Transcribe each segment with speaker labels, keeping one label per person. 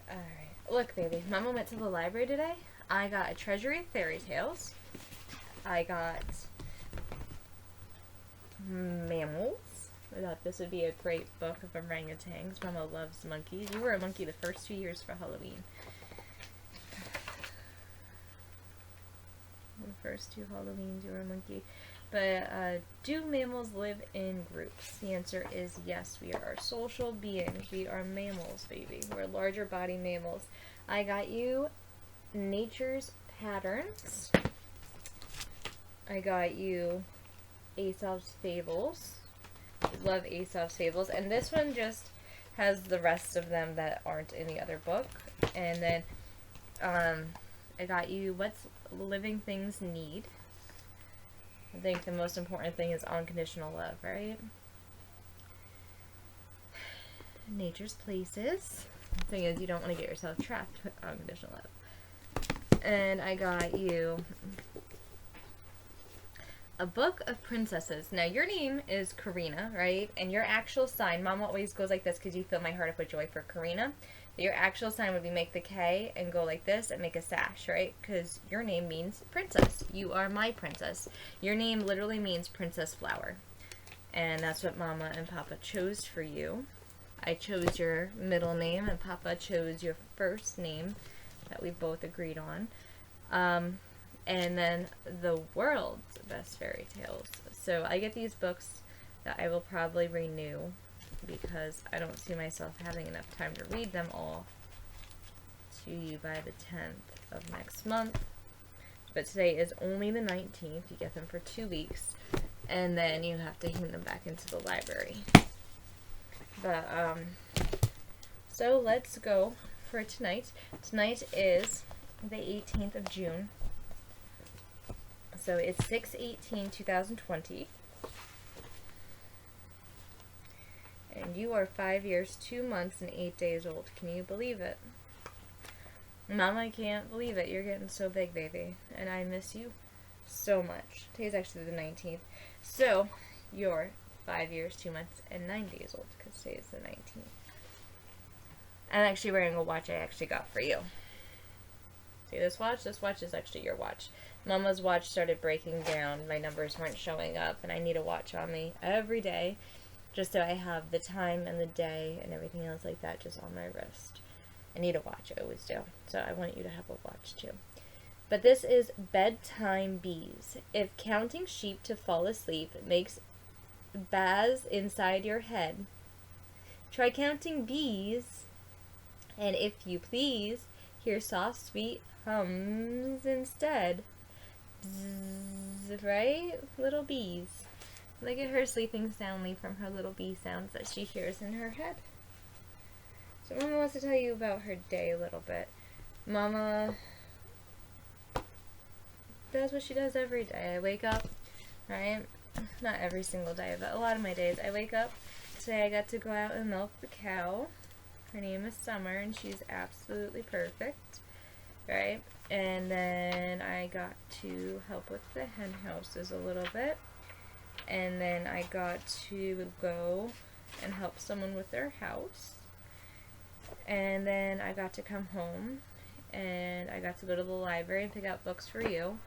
Speaker 1: Alright. Look, baby. Mama went to the library today. I got a treasury of fairy tales. I got mammals. I thought this would be a great book of orangutans. Mama loves monkeys. You were a monkey the first 2 years for Halloween. The first 2 Halloweens you were a monkey. But do mammals live in groups? The answer is yes. We are social beings. We are mammals, baby. We're larger body mammals. I got you Nature's Patterns. I got you Aesop's Fables. Love Aesop's Fables. And this one just has the rest of them that aren't in the other book. And then I got you What's Living Things Need. I think the most important thing is unconditional love, right? Nature's Places. The thing is, you don't want to get yourself trapped with unconditional love. And I got you A Book of Princesses. Now, your name is Karina, right? And your actual sign, Mama always goes like this because you fill my heart up with joy for Karina. Your actual sign would be make the K and go like this and make a sash, right? Because your name means princess. You are my princess. Your name literally means princess flower. And that's what Mama and Papa chose for you. I chose your middle name and Papa chose your first name that we both agreed on. And then the world's best fairy tales. So I get these books that I will probably renew because I don't see myself having enough time to read them all to you by the 10th of next month. But today is only the 19th. You get them for 2 weeks, and then you have to hand them back into the library. But, so let's go for tonight. Tonight is the 18th of June. So it's 6/18/2020. And you are 5 years, 2 months, and 8 days old. Can you believe it? Mama, I can't believe it. You're getting so big, baby. And I miss you so much. Today's actually the 19th. So, you're 5 years, 2 months, and 9 days old, because today is the 19th. I'm actually wearing a watch I actually got for you. See this watch? This watch is actually your watch. Mama's watch started breaking down. My numbers weren't showing up, and I need a watch on me every day, just so I have the time and the day and everything else like that just on my wrist. I need a watch, I always do. So I want you to have a watch too. But this is Bedtime Bees. If counting sheep to fall asleep makes buzz inside your head, try counting bees, and if you please, hear soft, sweet hums instead. Bzzz, right? Little bees. Look at her sleeping soundly from her little bee sounds that she hears in her head. So Mama wants to tell you about her day a little bit. Mama does what she does every day. I wake up, right? Not every single day, but a lot of my days. I wake up. Today I got to go out and milk the cow. Her name is Summer, and she's absolutely perfect, right? And then I got to help with the hen houses a little bit. And then I got to go and help someone with their house. And then I got to come home and I got to go to the library and pick out books for you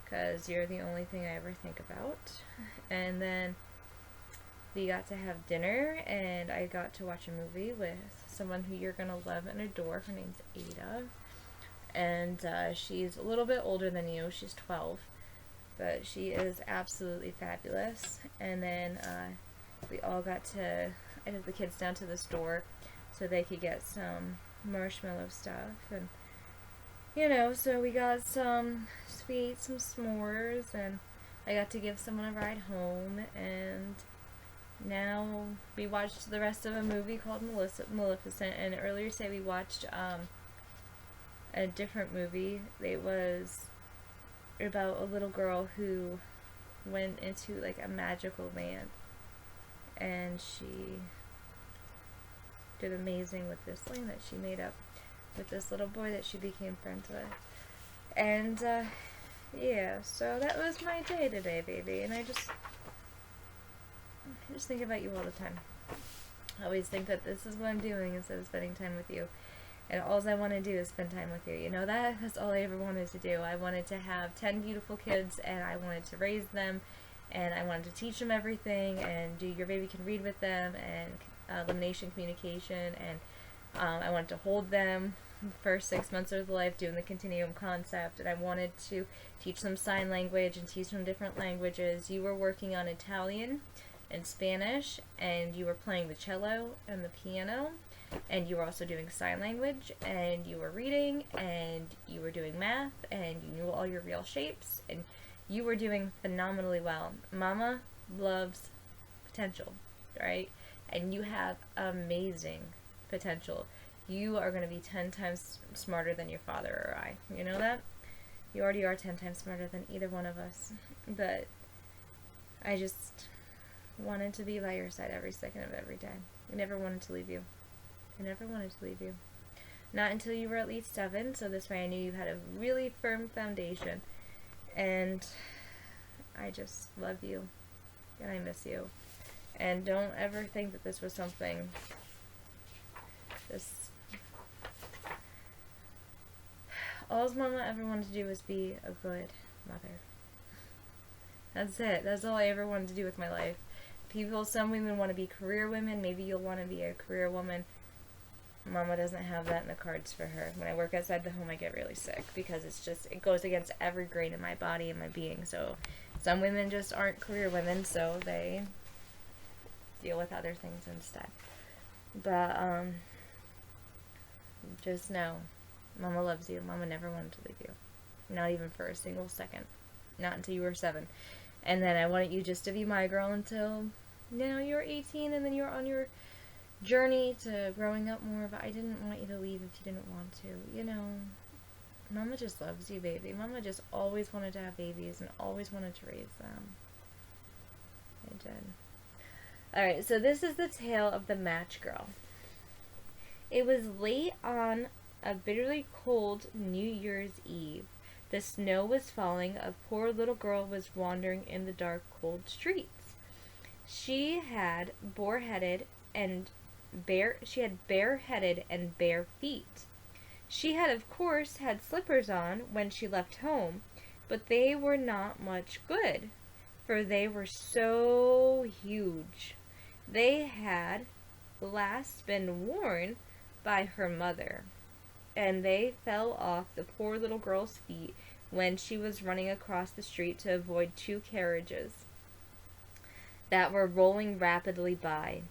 Speaker 1: because you're the only thing I ever think about. And then we got to have dinner and I got to watch a movie with someone who you're going to love and adore. Her name's Ada. And she's a little bit older than you. She's 12. But she is absolutely fabulous. And then we all got to, I took the kids down to the store so they could get some marshmallow stuff. And, you know, so we got some sweets, some s'mores, and I got to give someone a ride home. And now we watched the rest of a movie called Maleficent. And earlier today we watched a different movie. It was about a little girl who went into like a magical land and she did amazing with this land that she made up with this little boy that she became friends with. And yeah, so that was my day today, baby. And I just think about you all the time. I always think that this is what I'm doing instead of spending time with you. And all I want to do is spend time with you. You know that? That's all I ever wanted to do. I wanted to have 10 beautiful kids, and I wanted to raise them, and I wanted to teach them everything, and do Your Baby Can Read with them, and elimination communication, and I wanted to hold them the first 6 months of their life doing the continuum concept, and I wanted to teach them sign language and teach them different languages. You were working on Italian and Spanish, and you were playing the cello and the piano, and you were also doing sign language, and you were reading, and you were doing math, and you knew all your real shapes, and you were doing phenomenally well. Mama loves potential, right? And you have amazing potential. You are going to be 10 times smarter than your father or I. You know that? You already are 10 times smarter than either one of us. But I just wanted to be by your side every second of every day. I never wanted to leave you. I never wanted to leave you. Not until you were at least 7, so this way I knew you had a really firm foundation. And I just love you. And I miss you. And don't ever think that this was something... All Mama ever wanted to do was be a good mother. That's it. That's all I ever wanted to do with my life. Some women want to be career women. Maybe you'll want to be a career woman. Mama doesn't have that in the cards for her. When I work outside the home, I get really sick because it goes against every grain in my body and my being. So some women just aren't career women, so they deal with other things instead. But, just know, Mama loves you. Mama never wanted to leave you. Not even for a single second. Not until you were 7. And then I wanted you just to be my girl until, you were 18, and then you were on your journey to growing up more, but I didn't want you to leave if you didn't want to. Mama just loves you, baby. Mama just always wanted to have babies and always wanted to raise them. I did. Alright, so this is the tale of the match girl. It was late on a bitterly cold New Year's Eve. The snow was falling. A poor little girl was wandering in the dark, cold streets. She had bareheaded and bare feet. She had, of course, had slippers on when she left home, but they were not much good, for they were so huge. They had last been worn by her mother, and they fell off the poor little girl's feet when she was running across the street to avoid 2 carriages that were rolling rapidly by.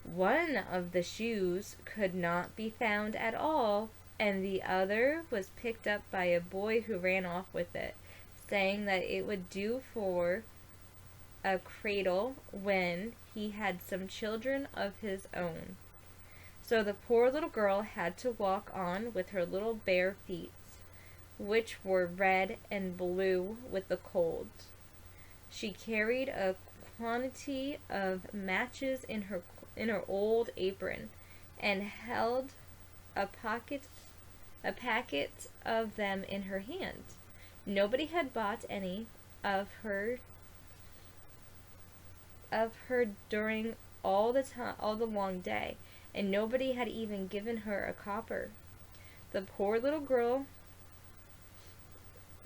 Speaker 1: One of the shoes could not be found at all, and the other was picked up by a boy who ran off with it, saying that it would do for a cradle when he had some children of his own. So the poor little girl had to walk on with her little bare feet, which were red and blue with the cold. She carried a quantity of matches in her old apron, and held a packet of them in her hand. Nobody had bought any of her during all the long day, and nobody had even given her a copper. The poor little girl,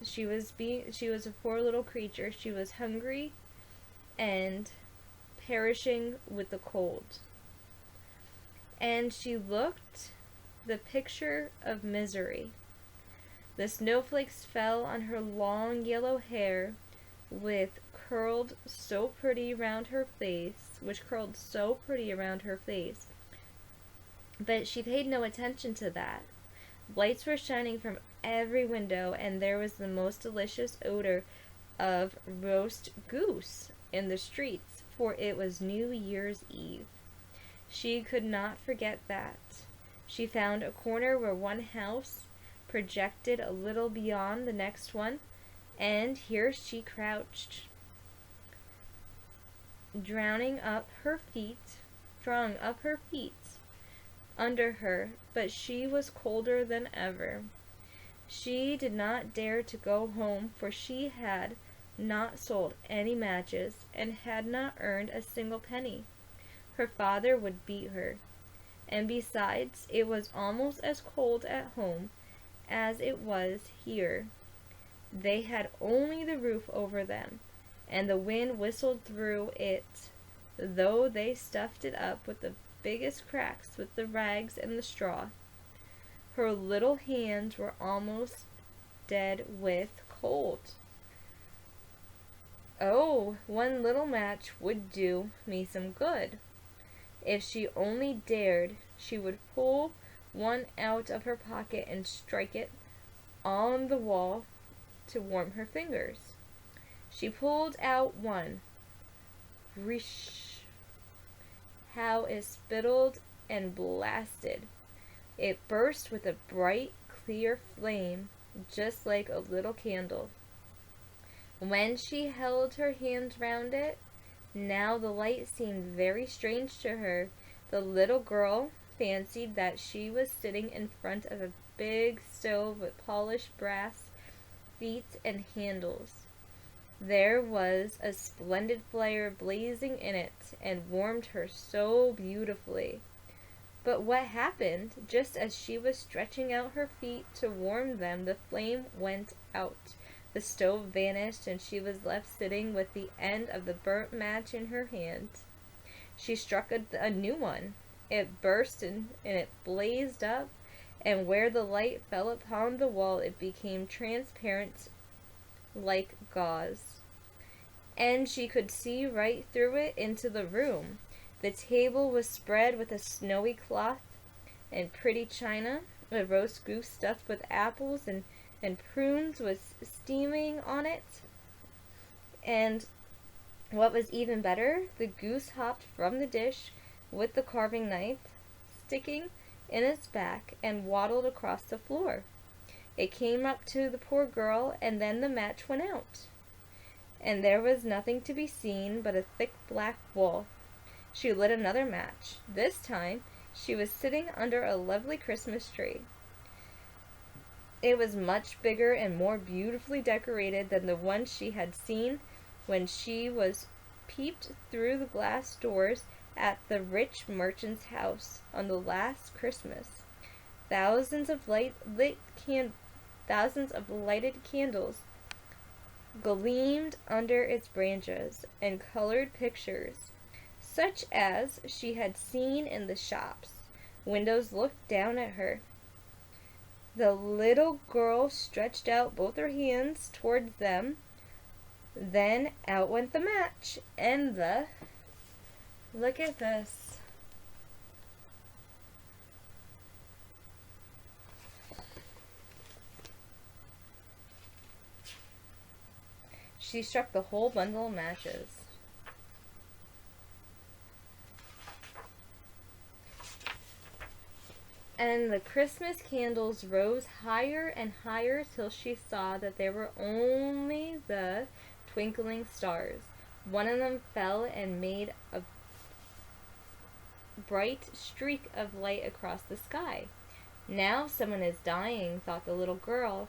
Speaker 1: she was a poor little creature. She was hungry and perishing with the cold. And she looked the picture of misery. The snowflakes fell on her long yellow hair, which curled so pretty around her face, but she paid no attention to that. Lights were shining from every window, and there was the most delicious odor of roast goose in the streets, for it was New Year's Eve. She could not forget that. She found a corner where one house projected a little beyond the next one, and here she crouched, drawing up her feet under her, but she was colder than ever. She did not dare to go home, for she had not sold any matches and had not earned a single penny. Her father would beat her. And besides, it was almost as cold at home as it was here. They had only the roof over them, and the wind whistled through it, though they stuffed it up with the biggest cracks with the rags and the straw. Her little hands were almost dead with cold. Oh, one little match would do me some good. If she only dared, she would pull one out of her pocket and strike it on the wall to warm her fingers. She pulled out one. Rish! How it spittled and blasted. It burst with a bright, clear flame, just like a little candle. When she held her hand round it, now the light seemed very strange to her. The little girl fancied that she was sitting in front of a big stove with polished brass feet and handles. There was a splendid fire blazing in it, and warmed her so beautifully. But what happened? Just as she was stretching out her feet to warm them, the flame went out. The stove vanished, and she was left sitting with the end of the burnt match in her hand. She struck a new one. It burst and it blazed up, and where the light fell upon the wall it became transparent like gauze, and she could see right through it into the room. The table was spread with a snowy cloth and pretty china. A roast goose stuffed with apples and prunes was steaming on it. And what was even better, the goose hopped from the dish with the carving knife sticking in its back and waddled across the floor. It came up to the poor girl, and then the match went out, and there was nothing to be seen but a thick black wall. She lit another match. This time she was sitting under a lovely Christmas tree. It was much bigger and more beautifully decorated than the one she had seen when she was peeped through the glass doors at the rich merchant's house on the last Christmas. Thousands of lighted candles gleamed under its branches, and colored pictures, such as she had seen in the shops. Windows looked down at her. The little girl stretched out both her hands towards them. Then out went the match, and look at this. She struck the whole bundle of matches. And the Christmas candles rose higher and higher till she saw that they were only the twinkling stars. One of them fell and made a bright streak of light across the sky. Now someone is dying, thought the little girl,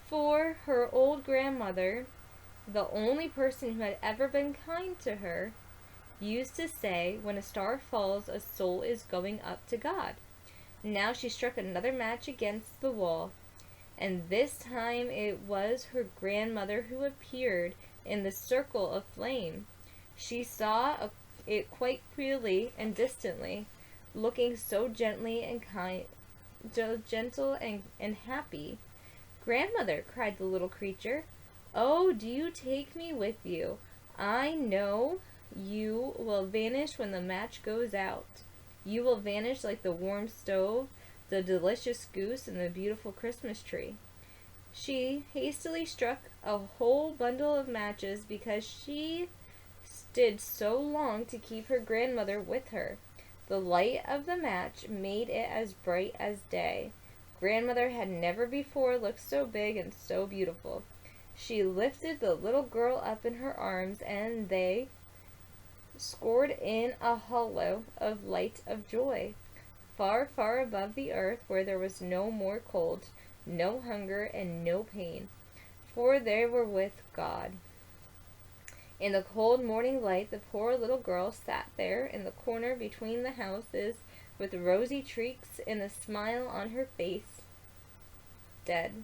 Speaker 1: for her old grandmother, the only person who had ever been kind to her, used to say, when a star falls, a soul is going up to God. Now she struck another match against the wall, and this time it was her grandmother who appeared in the circle of flame. She saw it quite clearly and distantly, looking so gently and kind, so gentle and happy. "Grandmother," cried the little creature, "oh, do you take me with you? I know you will vanish when the match goes out. You will vanish like the warm stove, the delicious goose, and the beautiful Christmas tree." She hastily struck a whole bundle of matches because she did so long to keep her grandmother with her. The light of the match made it as bright as day. Grandmother had never before looked so big and so beautiful. She lifted the little girl up in her arms, and they scored in a hollow of light of joy, far, far above the earth, where there was no more cold, no hunger, and no pain, for they were with God. In the cold morning light, the poor little girl sat there in the corner between the houses with rosy cheeks and a smile on her face. Dead.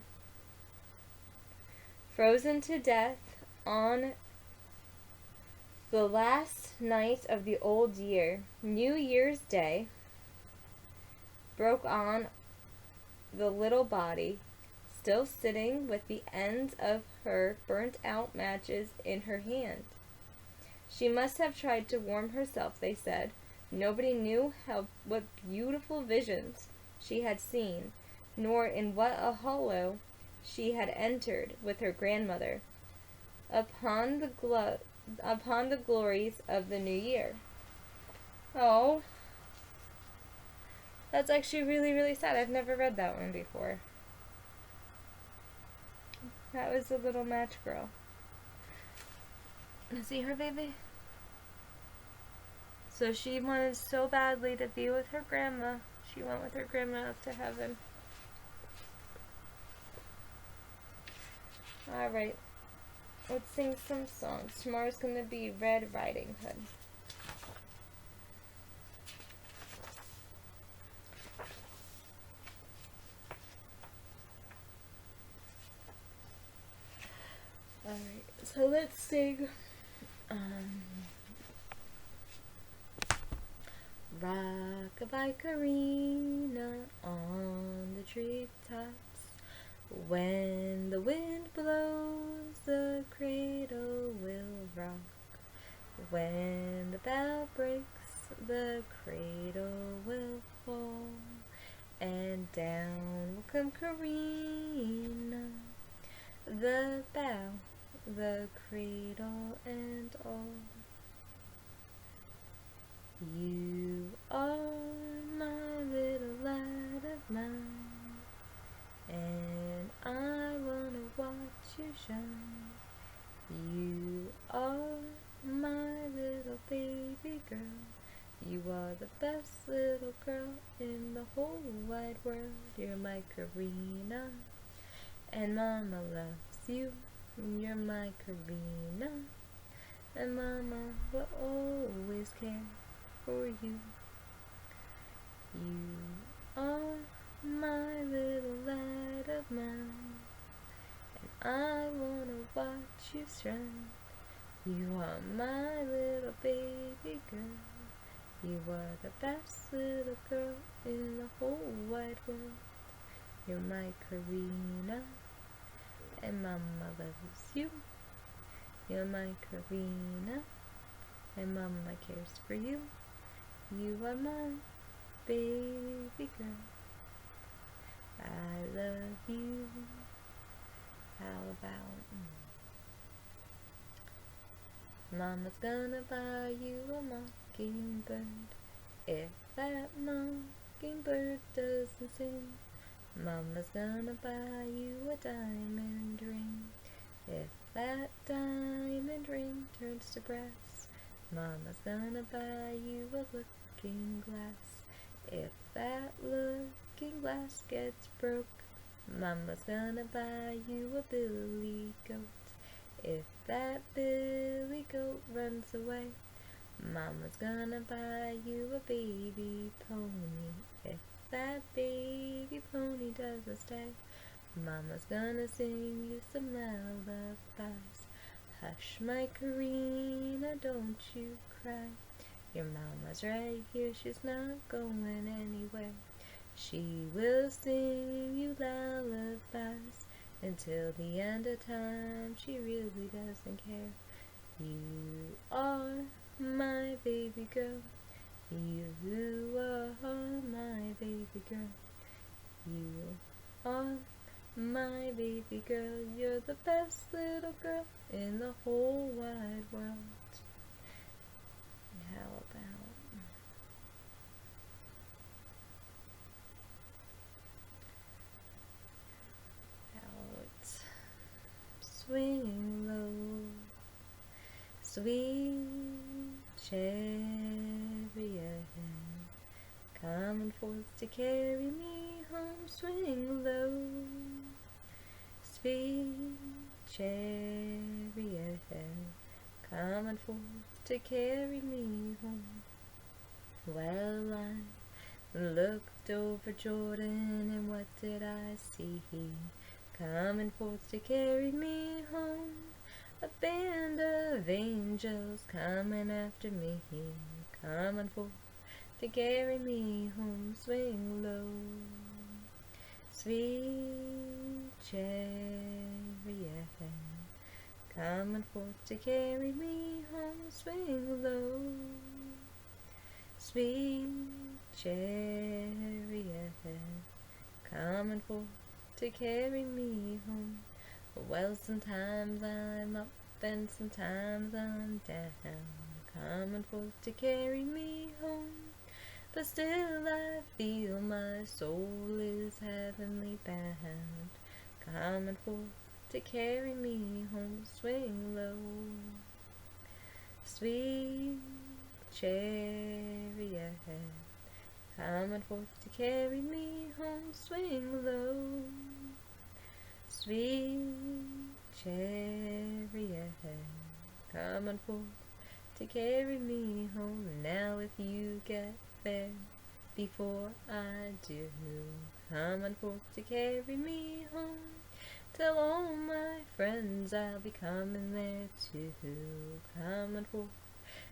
Speaker 1: Frozen to death on the last night of the old year, New Year's Day, broke on the little body, still sitting with the ends of her burnt-out matches in her hand. She must have tried to warm herself, they said. Nobody knew what beautiful visions she had seen, nor in what a hollow she had entered with her grandmother upon the glories of the new year. Oh, that's actually really, really sad. I've never read that one before. That was the little match girl. See her, baby? So she wanted so badly to be with her grandma. She went with her grandma up to heaven. Alright. Let's sing some songs. Tomorrow's going to be Red Riding Hood. Alright, so let's sing Rock-a-bye Karina on the treetops. When the wind blows, the cradle will rock. When the bough breaks, the cradle will fall. And down will come Karina, the bough, the cradle, and all. You are my little light of mine, and I wanna watch you shine. You are my little baby girl. You are the best little girl in the whole wide world. You're my Karina, and Mama loves you. You're my Karina, and Mama will always care for you. You are my little light of mine, and I wanna watch you shine. You are my little baby girl. You are the best little girl in the whole wide world. You're my Karina, and Mama loves you. You're my Karina, and Mama cares for you. You are my baby girl. I love you. How about Mama's gonna buy you a mockingbird. If that mockingbird doesn't sing, Mama's gonna buy you a diamond ring. If that diamond ring turns to brass, Mama's gonna buy you a looking glass. If that looking glass gets broke, Mama's gonna buy you a billy goat. If that billy goat runs away, Mama's gonna buy you a baby pony. If that baby pony doesn't stay, Mama's gonna sing you some lullabies. Hush, my Karina, don't you cry. Your mama's right here, she's not going anywhere. She will sing you lullabies until the end of time. She really doesn't care. You are my baby girl. You are my baby girl. You are my baby girl. You're the best little girl in the whole wide world. How about swinging low, sweet chariot, coming forth to carry me home. Swing low, sweet chariot, coming forth to carry me home. Well, I Looked over Jordan, and what did I see? Coming forth to carry me home. A band of angels coming after me, coming forth to carry me home. Swing low, sweet chariot, coming forth to carry me home. Swing low, sweet chariot, coming forth to carry me home. Well, sometimes I'm up and sometimes I'm down, coming forth to carry me home. But still I feel my soul is heavenly bound, coming forth to carry me home. Swing low, sweet chariot, coming forth to carry me home. Swing low, sweet chariot, coming forth to carry me home. Now if you get there before I do, coming forth to carry me home. Tell all my friends I'll be coming there too, coming forth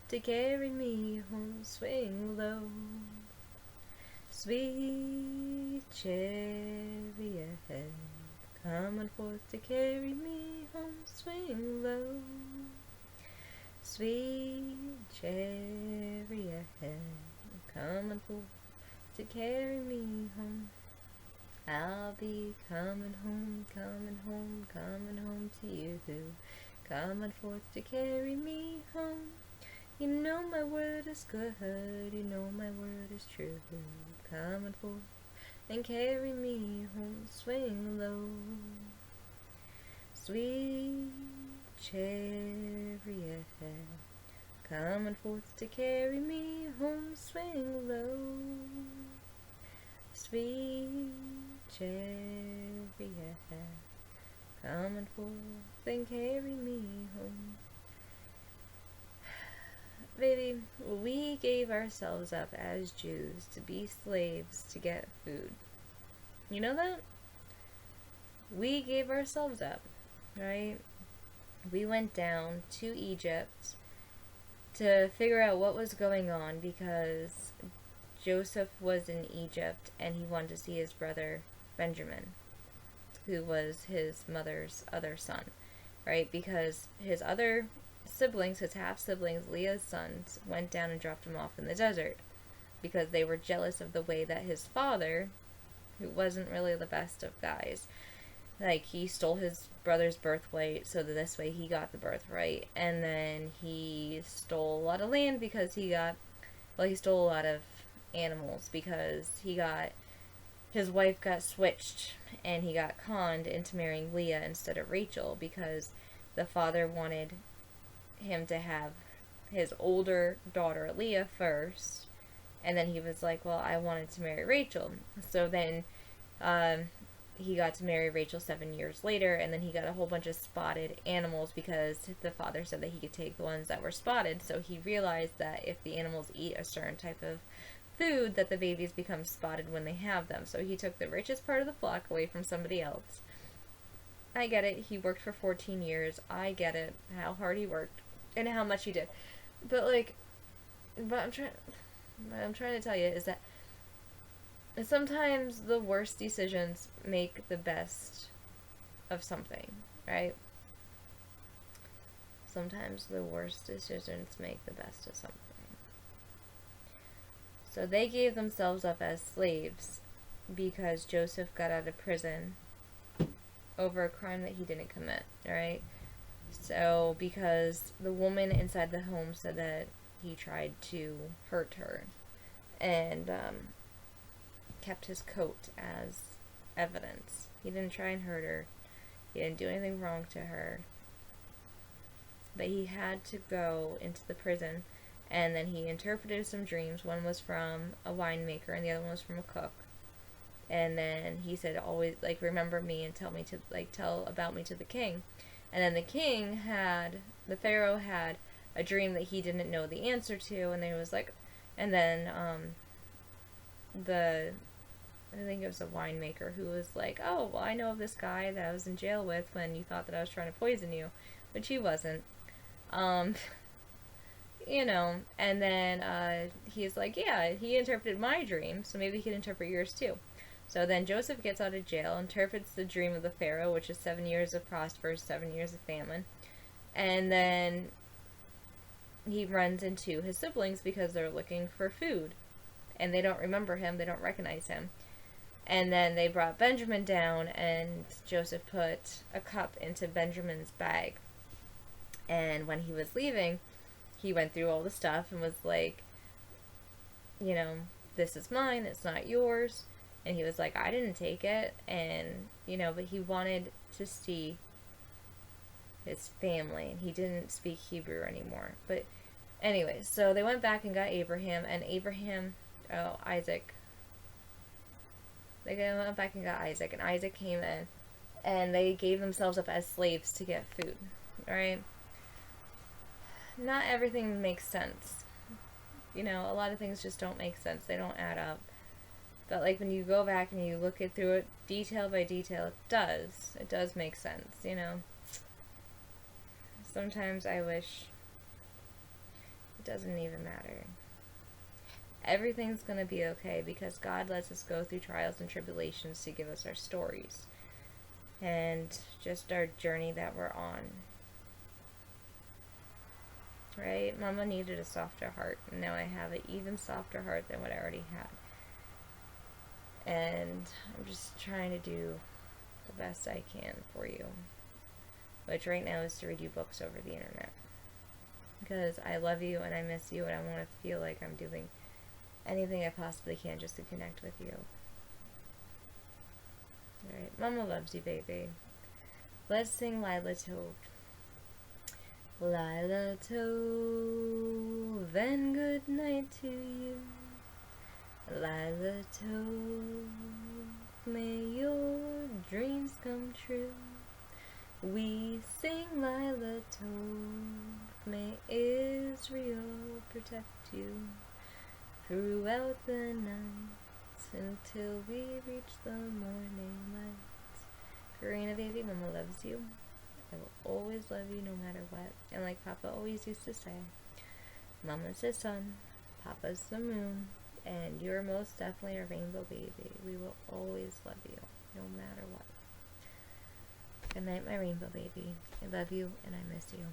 Speaker 1: to carry me home. Swing low, sweet chariot, coming forth to carry me home. Swing low, sweet chariot, coming forth to carry me home. I'll be coming home, coming home, coming home to you, coming forth to carry me home. You know my word is good, you know my word is true, coming forth and carry me home. Swing low, sweet chariot, coming forth to carry me home. Swing low, sweet chariot, coming forth and carry me home. Baby, we gave ourselves up as Jews to be slaves to get food. You know that? We gave ourselves up, right? We went down to Egypt to figure out what was going on because Joseph was in Egypt and he wanted to see his brother Benjamin, who was his mother's other son, right? Because his other siblings, his half-siblings, Leah's sons, went down and dropped him off in the desert because they were jealous of the way that his father, who wasn't really the best of guys, like, he stole his brother's birthright so that this way he got the birthright, and then he stole a lot of land because he stole a lot of animals because his wife got switched and he got conned into marrying Leah instead of Rachel because the father wanted him to have his older daughter Leah first, and then he was like, well, I wanted to marry Rachel. So then he got to marry Rachel 7 years later, and then he got a whole bunch of spotted animals because the father said that he could take the ones that were spotted. So he realized that if the animals eat a certain type of food, that the babies become spotted when they have them. So he took the richest part of the flock away from somebody else. I get it. He worked for 14 years. I get it. How hard he worked and how much he did. But what I'm trying to tell you is that sometimes the worst decisions make the best of something, right? Sometimes the worst decisions make the best of something. So they gave themselves up as slaves because Joseph got out of prison over a crime that he didn't commit, right? So because the woman inside the home said that he tried to hurt her and kept his coat as evidence. He didn't try and hurt her. He didn't do anything wrong to her. But he had to go into the prison, and then he interpreted some dreams. One was from a winemaker and the other one was from a cook. And then he said, always, remember me and tell about me to the king. And then the Pharaoh had a dream that he didn't know the answer to, and then he was like, and then I think it was a winemaker who was like, oh, well, I know of this guy that I was in jail with when you thought that I was trying to poison you, which he wasn't. Um, and then he's like, yeah, he interpreted my dream, so maybe he can interpret yours too. So then Joseph gets out of jail, interprets the dream of the Pharaoh, which is 7 years of prosperous, 7 years of famine. And then he runs into his siblings because they're looking for food. And they don't remember him, they don't recognize him. And then they brought Benjamin down, and Joseph put a cup into Benjamin's bag. And when he was leaving, he went through all the stuff and was like, this is mine, it's not yours. And he was like, I didn't take it. And, but he wanted to see his family, and he didn't speak Hebrew anymore. But anyways, so they went back and got Abraham, and Isaac. They went back and got Isaac, and Isaac came in, and they gave themselves up as slaves to get food, right? Not everything makes sense. A lot of things just don't make sense. They don't add up. But, like, when you go back and you look it through it detail by detail, it does. It does make sense, Sometimes I wish it doesn't even matter. Everything's going to be okay because God lets us go through trials and tribulations to give us our stories and just our journey that we're on. Right? Mama needed a softer heart, and now I have an even softer heart than what I already had. And I'm just trying to do the best I can for you, which right now is to read you books over the internet. Because I love you and I miss you, and I want to feel like I'm doing anything I possibly can just to connect with you. Alright, Mama loves you, baby. Let's sing Lila Tove. Lila Tove, and good night to you. Lila Tove, may your dreams come true. We sing Lila Tove, may Israel protect you throughout the night until we reach the morning light. Karina, baby, Mama loves you. I will always love you no matter what. And like Papa always used to say, Mama's the sun, Papa's the moon, and you're most definitely a rainbow baby. We will always love you, no matter what. Good night, my rainbow baby. I love you, and I miss you.